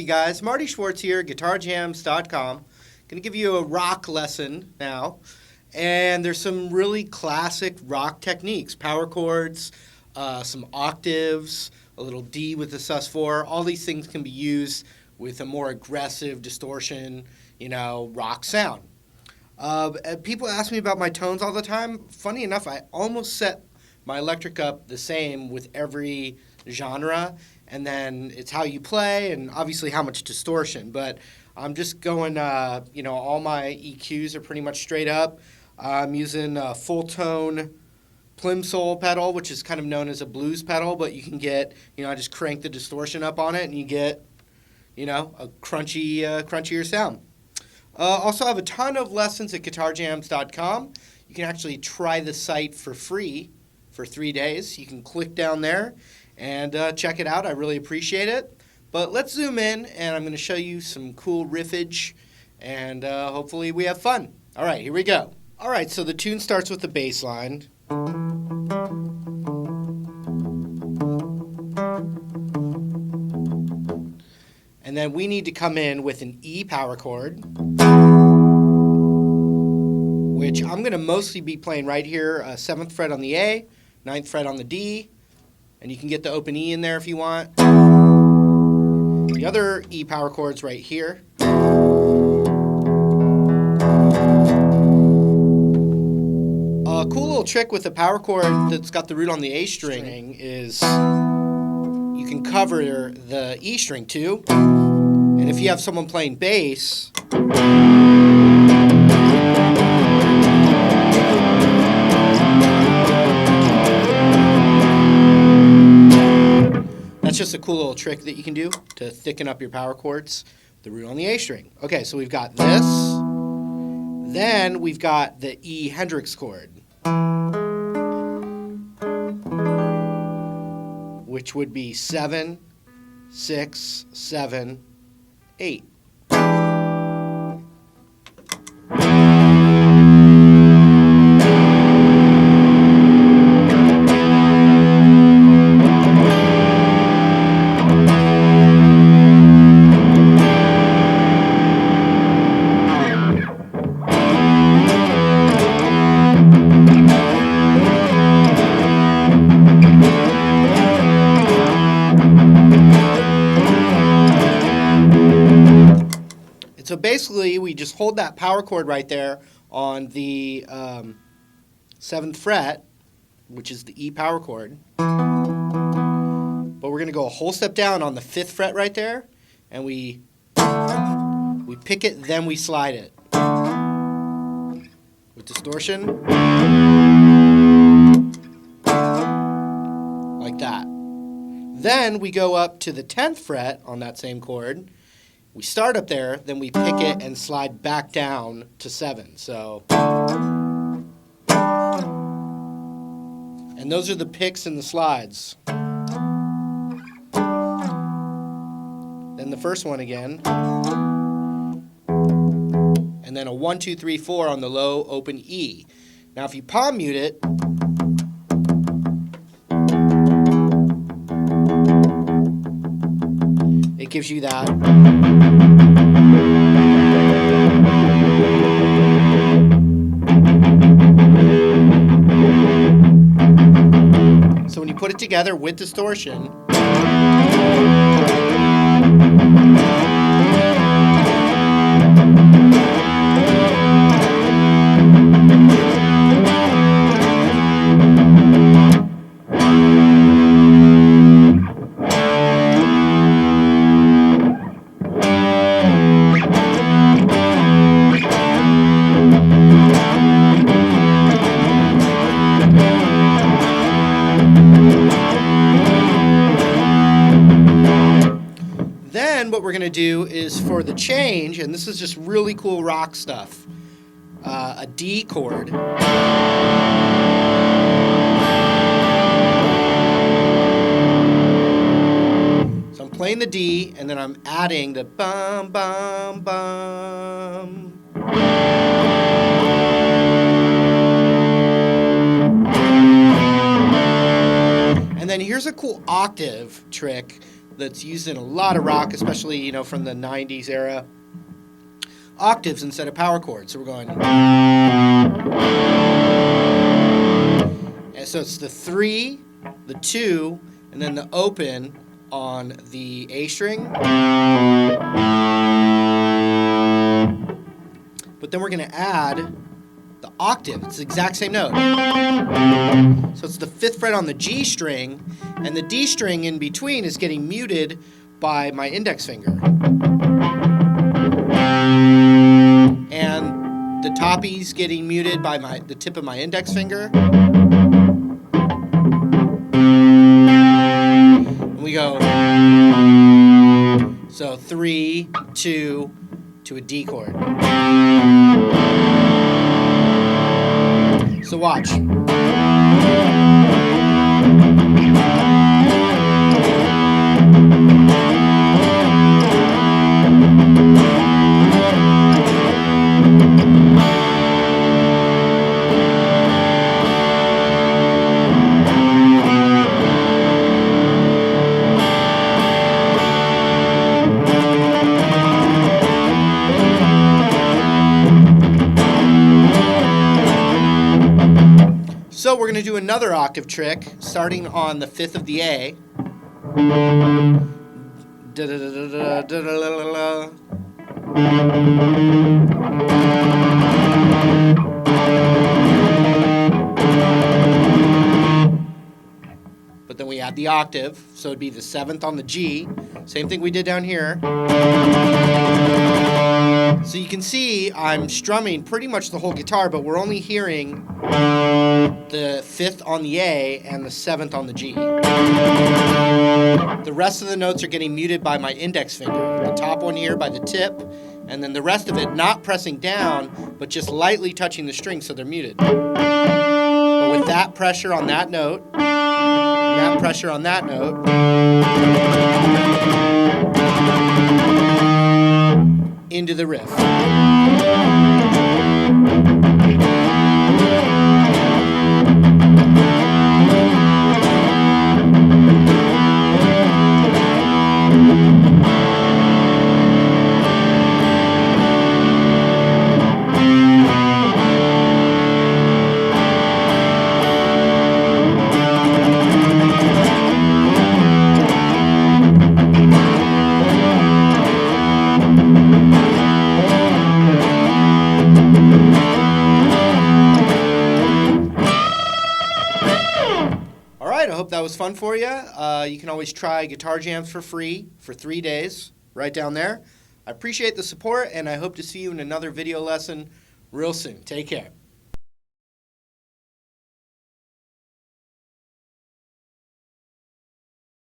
guys, Marty Schwartz here, Guitarjamz.com. Going to give you a rock lesson now. And there's some really classic rock techniques, power chords, some octaves, a little D with the sus4. All these things can be used with a more aggressive distortion, rock sound. People ask me about my tones all the time. Funny enough, I almost set my electric up the same with every genre, and then it's how you play and obviously how much distortion. But I'm just going, all my EQs are pretty much straight up. I'm using a full tone plimsoll pedal, which is kind of known as a blues pedal, but you can get, I just crank the distortion up on it and you get, a crunchier sound. Also, I have a ton of lessons at Guitarjamz.com. You can actually try the site for free for 3 days. You can click down there and check it out. I really appreciate it. But let's zoom in, and I'm going to show you some cool riffage, and hopefully we have fun. All right, here we go. All right, so the tune starts with the bass line. And then we need to come in with an E power chord, which I'm going to mostly be playing right here, 7th fret on the A, 9th fret on the D, and you can get the open E in there if you want. The other E power chord's right here. A cool little trick with a power chord that's got the root on the A string is you can cover the E string too. And if you have someone playing bass, that's just a cool little trick that you can do to thicken up your power chords, the root on the A string. Okay, so we've got this. Then we've got the E Hendrix chord, which would be 7, 6, 7, 8. So basically, we just hold that power chord right there on the 7th fret, which is the E power chord. But we're going to go a whole step down on the 5th fret right there, and we pick it, then we slide it with distortion, like that. Then we go up to the 10th fret on that same chord. We start up there, then we pick it and slide back down to 7. So, and those are the picks and the slides. Then the first one again. And then a 1, 2, 3, 4 on the low open E. Now if you palm mute it, it gives you that. So when you put it together with distortion, then what we're going to do is for the change, and this is just really cool rock stuff, a D chord. So I'm playing the D, and then I'm adding the bum, bum, bum. And then here's a cool octave trick that's used in a lot of rock, especially, you know, from the 90s era. Octaves instead of power chords. So we're going. And so it's the 3, the 2, and then the open on the A string. But then we're going to add the octave. It's the exact same note. So it's the 5th fret on the G string, and the D string in between is getting muted by my index finger. And the top E's getting muted by the tip of my index finger. And we go, so 3, 2, to a D chord. So watch. So we're going to do another octave trick, starting on the 5th of the A. But then we add the octave, so it'd be the 7th on the G. Same thing we did down here. So you can see I'm strumming pretty much the whole guitar, but we're only hearing the 5th on the A and the 7th on the G. The rest of the notes are getting muted by my index finger. The top one here by the tip, and then the rest of it not pressing down, but just lightly touching the string so they're muted. But with that pressure on that note, and that pressure on that note, into the riff. I hope that was fun for you. You can always try Guitarjamz for free for 3 days, right down there. I appreciate the support, and I hope to see you in another video lesson real soon. Take care.